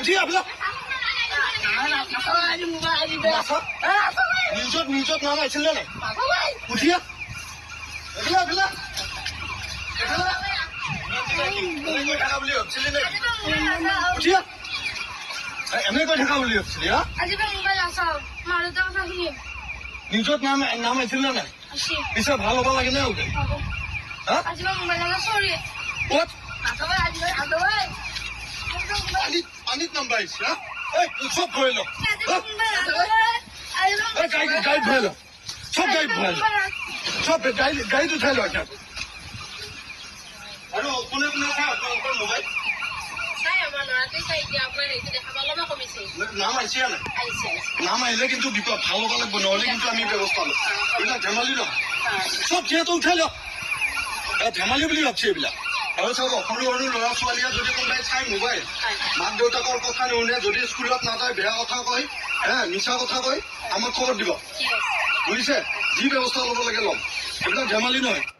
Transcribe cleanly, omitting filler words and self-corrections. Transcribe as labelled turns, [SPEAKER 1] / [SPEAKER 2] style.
[SPEAKER 1] উঠি আহ নিউজত নাম আহিছিল নে নাই উঠি আহ এনে কৈ থকা বুলি ভাবছিলি নিউজত নাম আহিছিল নে নাই পিছে ভাল হ'ব লাগে নে ক'ত পানীত নাম বাঢ়িছে চব ভৰাই ল গাড়ীত ভৰাই ল চব গাড়ীত ভৰাই ল চব গাড়ীত উঠাই ল এতিয়া আৰু কোনে কোনে চাই আপোনালোকৰ মোবাইল নাম আহিছে নাই নাম আহিলে কিন্তু বিপদ ভাল হ'ব লাগিব নহ'লে কিন্তু আমি ব্যৱস্থা লওঁ এইবিলাক ধেমালি নহয় চব যিহেতু উঠাই ল ধেমালি বুলি ভাবছে এইবিলাক আৰু চাব সৰু সৰু ল'ৰা ছোৱালীয়ে যদি কোনোবাই চাই মোবাইল মাক দেউতাকৰ কথা নুশুনে যদি স্কুলত নাযায় বেয়া কথা কয় মিছা কথা কয় আমাক খবৰ দিব বুজিছে যি ব্যৱস্থা ল'ব লাগে ল'ম এইবিলাক ধেমালি নহয়